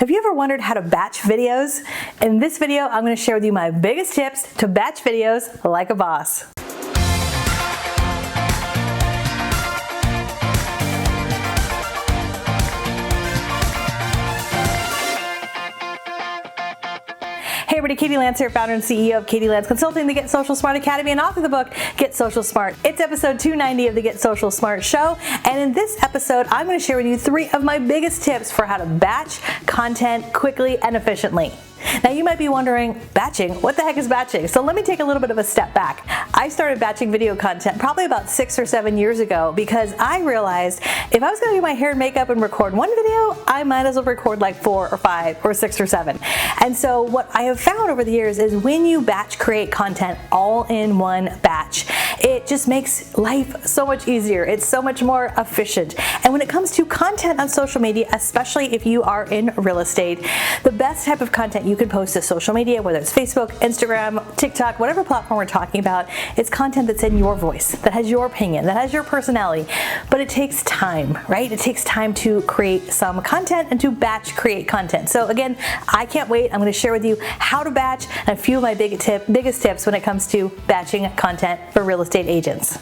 Have you ever wondered how to batch videos? In this video, I'm going to share with you my biggest tips to batch videos like a boss. Hey everybody, Katie Lance here, founder and CEO of Katie Lance Consulting, the Get Social Smart Academy, and author of the book, Get Social Smart. It's episode 290 of the Get Social Smart show, and in this episode, I'm going to share with you 3 of my biggest tips for how to batch content quickly and efficiently. Now you might be wondering, batching? What the heck is batching? So let me take a little bit of a step back. I started batching video content probably about 6 or 7 years ago because I realized if I was going to do my hair and makeup and record one video, I might as well record like 4 or 5 or 6 or 7. And so what I have found over the years is when you batch create content all in one batch, it just makes life so much easier. It's so much more efficient. And when it comes to content on social media, especially if you are in real estate, the best type of content you can post to social media, whether it's Facebook, Instagram, TikTok, whatever platform we're talking about, it's content that's in your voice, that has your opinion, that has your personality. But it takes time, right? It takes time to create some content and to batch create content. So again, I can't wait. I'm going to share with you how to batch and a few of my biggest tips when it comes to batching content for real estate agents.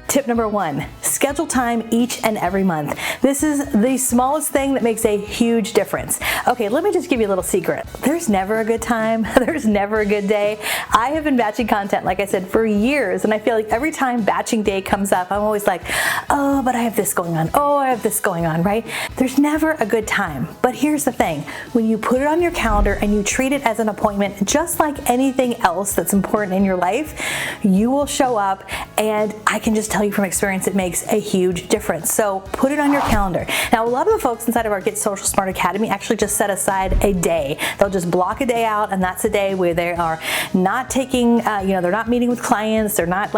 Tip number 1, schedule time each and every month. This is the smallest thing that makes a huge difference. Okay, let me just give you a little secret. There's never a good time. There's never a good day. I have been batching content, like I said, for years, and I feel like every time batching day comes up, I'm always like, oh, but I have this going on. Oh, I have this going on, right? There's never a good time. But here's the thing. When you put it on your calendar and you treat it as an appointment, just like anything else that's important in your life, you will show up, and I can just tell you from experience, it makes a huge difference. So put it on your calendar. Now, a lot of the folks inside of our Get Social Smart Academy actually just set aside a day. They'll just block a day out, and that's a day where they are not taking, they're not meeting with clients. They're not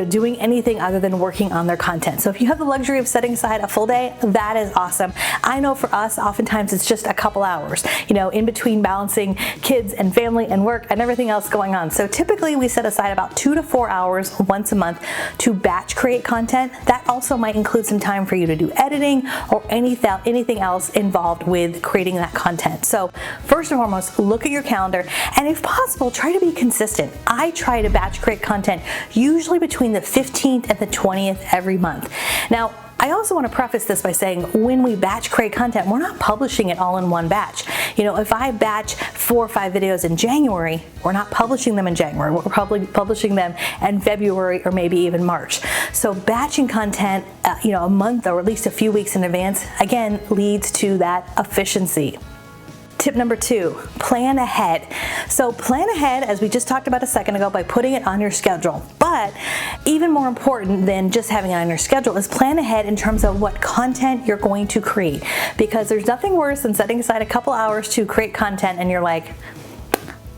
doing anything other than working on their content. So if you have the luxury of setting aside a full day, that is awesome. I know for us, oftentimes it's just a couple hours, in between balancing kids and family and work and everything else going on. So typically we set aside about 2 to 4 hours once a month to batch create content. That also might include some time for you to do editing or anything else involved with creating that content. So first and foremost, look at your calendar, and if possible, try to be consistent. I try to batch create content usually between the 15th and the 20th every month. Now, I also want to preface this by saying when we batch create content, we're not publishing it all in one batch. If I batch 4 or 5 videos in January, we're not publishing them in January. We're probably publishing them in February or maybe even March. So batching content, a month or at least a few weeks in advance, again, leads to that efficiency. Tip number 2, plan ahead. So plan ahead, as we just talked about a second ago, by putting it on your schedule. But even more important than just having it on your schedule is plan ahead in terms of what content you're going to create. Because there's nothing worse than setting aside a couple hours to create content and you're like,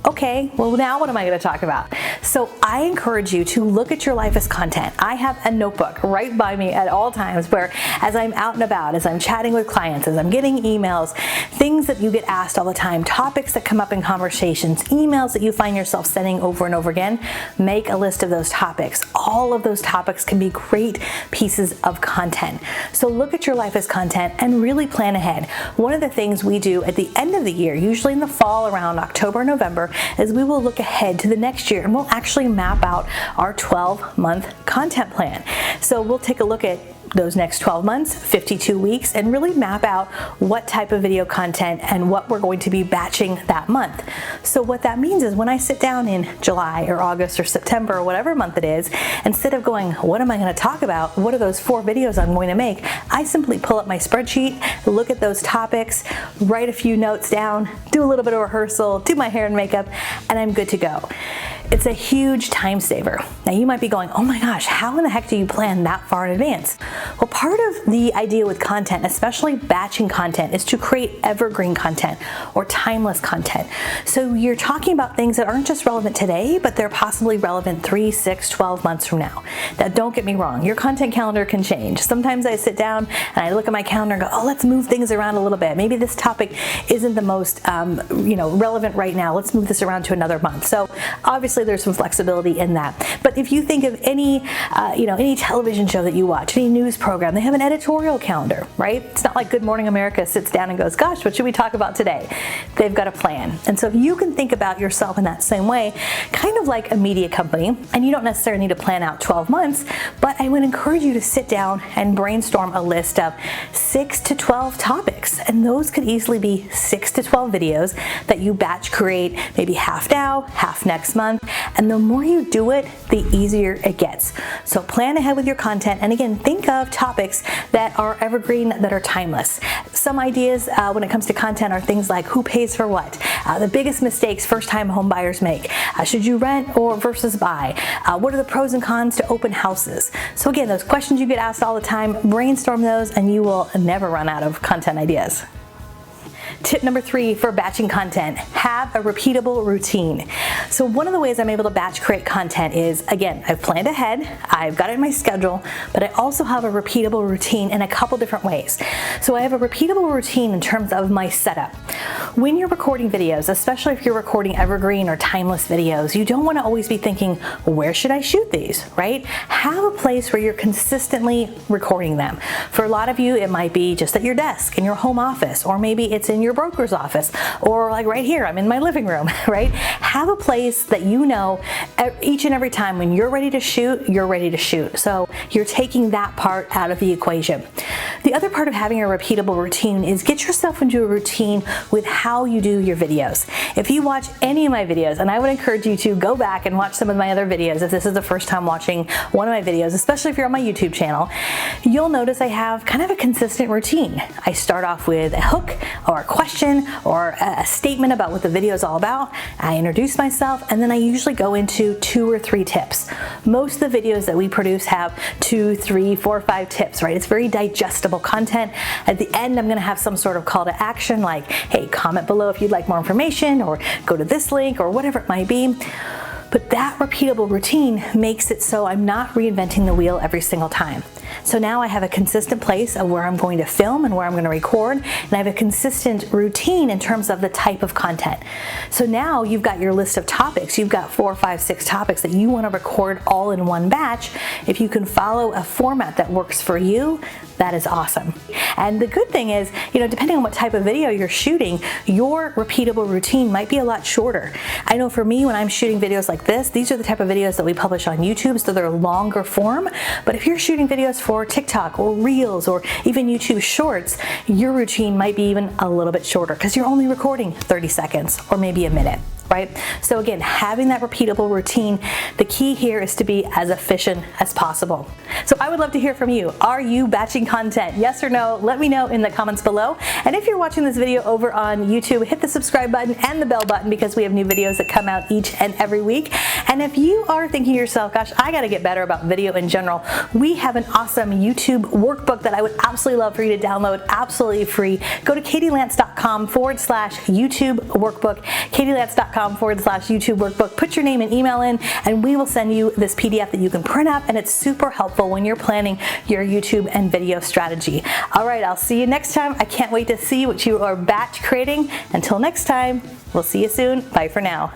okay, well now what am I going to talk about? So I encourage you to look at your life as content. I have a notebook right by me at all times where as I'm out and about, as I'm chatting with clients, as I'm getting emails, things that you get asked all the time, topics that come up in conversations, emails that you find yourself sending over and over again, make a list of those topics. All of those topics can be great pieces of content. So look at your life as content and really plan ahead. One of the things we do at the end of the year, usually in the fall around October, November, is we will look ahead to the next year and we'll actually map out our 12-month content plan. So we'll take a look at those next 12 months, 52 weeks, and really map out what type of video content and what we're going to be batching that month. So what that means is when I sit down in July or August or September or whatever month it is, instead of going, what am I going to talk about? What are those 4 videos I'm going to make? I simply pull up my spreadsheet, look at those topics, write a few notes down, do a little bit of rehearsal, do my hair and makeup, and I'm good to go. It's a huge time saver. Now you might be going, oh my gosh, how in the heck do you plan that far in advance? Well, part of the idea with content, especially batching content, is to create evergreen content or timeless content. So you're talking about things that aren't just relevant today, but they're possibly relevant 3, 6, 12 months from now. Now don't get me wrong, your content calendar can change. Sometimes I sit down and I look at my calendar and go, oh, let's move things around a little bit. Maybe this topic isn't the most relevant right now. Let's move this around to another month. So obviously there's some flexibility in that. But if you think of any television show that you watch, any news program, they have an editorial calendar, right? It's not like Good Morning America sits down and goes, gosh, what should we talk about today? They've got a plan. And so if you can think about yourself in that same way, kind of like a media company, and you don't necessarily need to plan out 12 months, but I would encourage you to sit down and brainstorm a list of 6 to 12 topics. And those could easily be 6 to 12 videos that you batch create, maybe half now, half next month. And the more you do it, the easier it gets. So plan ahead with your content. And again, think of topics that are evergreen, that are timeless. Some ideas when it comes to content are things like who pays for what, the biggest mistakes first-time home buyers make, should you rent or versus buy, what are the pros and cons to open houses. So again, those questions you get asked all the time, brainstorm those and you will never run out of content ideas. Tip number 3 for batching content, have a repeatable routine. So one of the ways I'm able to batch create content is, again, I've planned ahead, I've got it in my schedule, but I also have a repeatable routine in a couple different ways. So I have a repeatable routine in terms of my setup. When you're recording videos, especially if you're recording evergreen or timeless videos, you don't want to always be thinking, where should I shoot these, right? Have a place where you're consistently recording them. For a lot of you, it might be just at your desk, in your home office, or maybe it's in your broker's office, or like right here, I'm in my living room, right? Have a place that you know each and every time when you're ready to shoot, you're ready to shoot. So you're taking that part out of the equation. The other part of having a repeatable routine is get yourself into a routine with how you do your videos. If you watch any of my videos, and I would encourage you to go back and watch some of my other videos if this is the first time watching one of my videos, especially if you're on my YouTube channel, you'll notice I have kind of a consistent routine. I start off with a hook or a question or a statement about what the video is all about. I introduce myself and then I usually go into 2 or 3 tips. Most of the videos that we produce have 2, 3, 4, 5 tips, right? It's very digestible content. At the end, I'm gonna have some sort of call to action like, hey, comment below if you'd like more information or go to this link or whatever it might be. But that repeatable routine makes it so I'm not reinventing the wheel every single time. So now I have a consistent place of where I'm going to film and where I'm going to record, and I have a consistent routine in terms of the type of content. So now you've got your list of topics. You've got 4, 5, 6 topics that you want to record all in one batch. If you can follow a format that works for you, that is awesome. And the good thing is, depending on what type of video you're shooting, your repeatable routine might be a lot shorter. I know for me, when I'm shooting videos like this, these are the type of videos that we publish on YouTube, so they're longer form. But if you're shooting videos for TikTok or Reels or even YouTube Shorts, your routine might be even a little bit shorter because you're only recording 30 seconds or maybe a minute. Right? So again, having that repeatable routine, the key here is to be as efficient as possible. So I would love to hear from you. Are you batching content? Yes or no? Let me know in the comments below. And if you're watching this video over on YouTube, hit the subscribe button and the bell button because we have new videos that come out each and every week. And if you are thinking to yourself, gosh, I got to get better about video in general, we have an awesome YouTube workbook that I would absolutely love for you to download absolutely free. Go to katielance.com/YouTube workbook, katielance.com/YouTube workbook. Put your name and email in, and we will send you this PDF that you can print up, and it's super helpful when you're planning your YouTube and video strategy. All right, I'll see you next time. I can't wait to see what you are batch creating. Until next time, we'll see you soon. Bye for now.